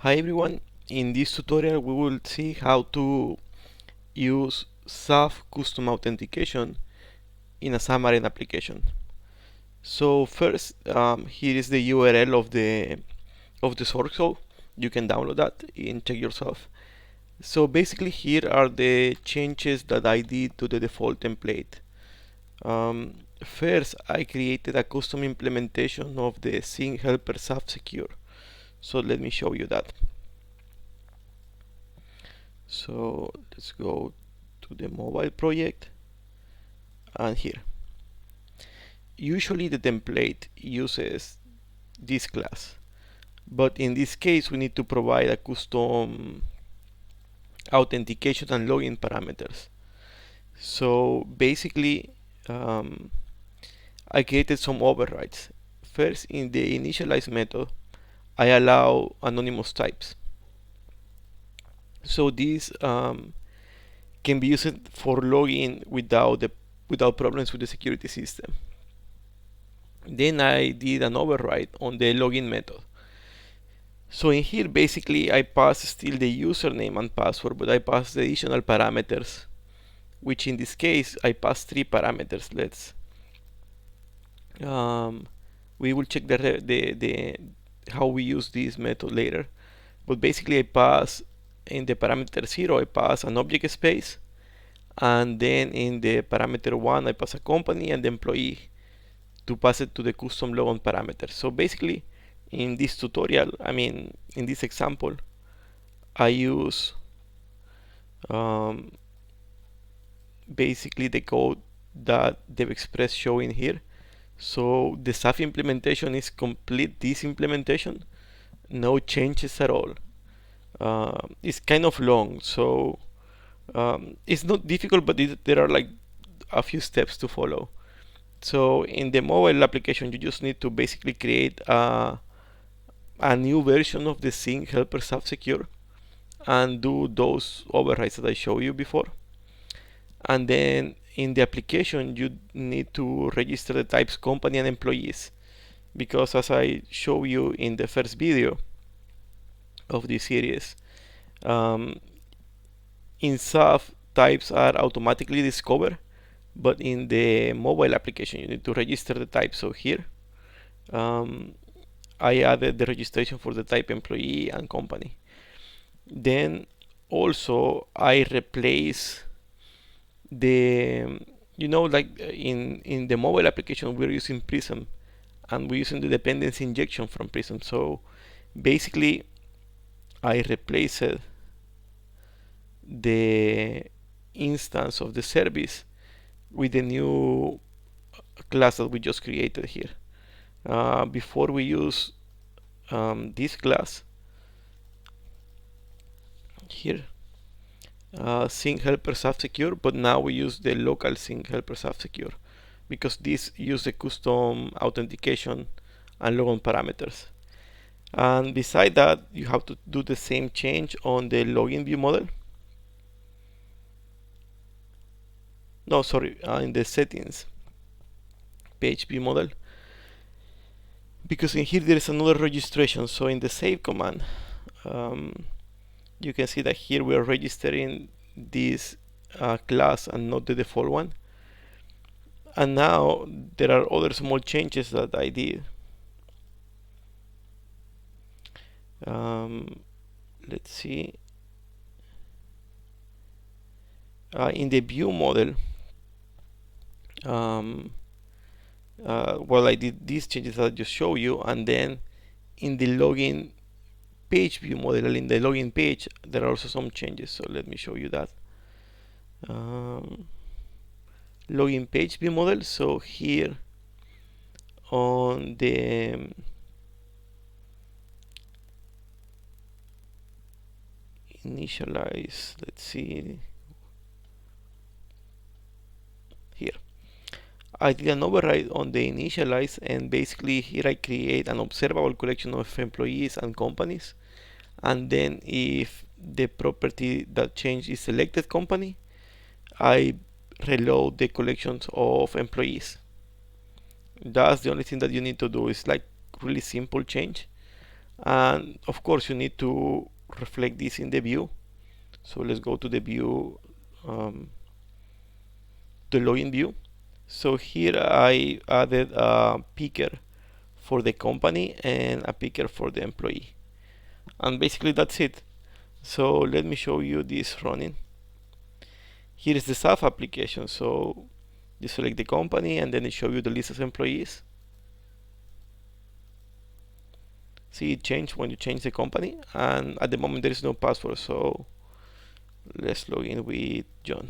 Hi everyone, in this tutorial we will see how to use SAF custom authentication in a Xamarin application. So first, here is the URL of the source code. You can download that and check yourself. So basically here are the changes that I did to the default template. First, I created a custom implementation of the Sync Helper SAF Secure. So let me show you that. So let's go to the mobile project, and here usually the template uses this class, but in this case we need to provide a custom authentication and login parameters. So basically I created some overrides. First, in the initialize method I allow anonymous types, so these can be used for login without problems with the security system. Then I did an override on the login method. So in here basically I pass still the username and password, but I pass the additional parameters, which in this case I pass 3 parameters. We will check the how we use this method later, but basically I pass in the parameter 0 I pass an object space, and then in the parameter 1 I pass a company and the employee to pass it to the custom logon parameter. So basically in this tutorial, in this example, I use basically the code that Devexpress showing here. So the SAF implementation is complete this implementation, no changes at all. It's kind of long, so it's not difficult, but there are like a few steps to follow. So in the mobile application you just need to basically create a new version of the Sync Helper SAF Secure and do those overrides that I showed you before. And then in the application you need to register the types company and employees, because as I show you in the first video of this series, in SAF types are automatically discovered, but in the mobile application you need to register the type. So here I added the registration for the type employee and company. Then also I replace the like in the mobile application we're using Prism, and we're using the dependency injection from Prism. So basically I replaced the instance of the service with the new class that we just created here. Before we use this class here, Sync Helper SAF Secure, but now we use the local Sync Helper SAF Secure because this use the custom authentication and logon parameters. And beside that, you have to do the same change on the login view model. No, sorry, in the settings page view model, because in here there is another registration. So in the save command, you can see that here we are registering this class and not the default one. And now there are other small changes that I did. Let's see. In the view model, well, I did these changes that I just show you, and then in the login page view model, in the login page, there are also some changes. So let me show you that. Login page view model. So here on the initialize, let's see here, I did an override on the initialize, and basically here I create an observable collection of employees and companies, and then if the property that changed is selected company, I reload the collections of employees. That's the only thing that you need to do. It's like really simple change. And of course you need to reflect this in the view. So let's go to the view, the login view. So here I added a picker for the company and a picker for the employee, and basically that's it. So let me show you this running. Here is the SAF application. So you select the company and then it shows you the list of employees. See, it changed when you change the company, and at the moment there is no password. So let's log in with John.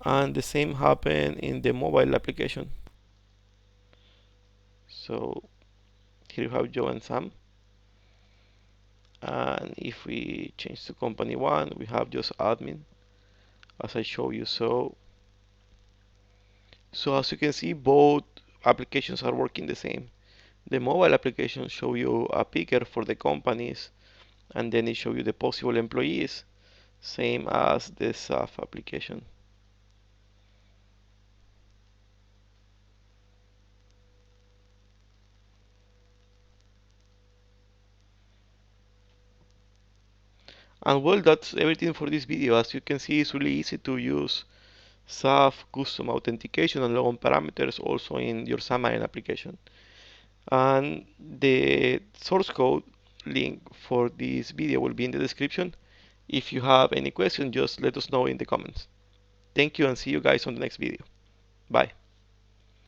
And the same happened in the mobile application. So here you have Joe and Sam. And if we change to company one, we have just admin, as I show you. So as you can see, both applications are working the same. The mobile application show you a picker for the companies, and then it show you the possible employees, same as the SAF application. And well, that's everything for this video. As you can see, it's really easy to use SAF custom authentication and logon parameters also in your Xamarin application. And the source code link for this video will be in the description. If you have any questions, just let us know in the comments. Thank you and see you guys on the next video. Bye.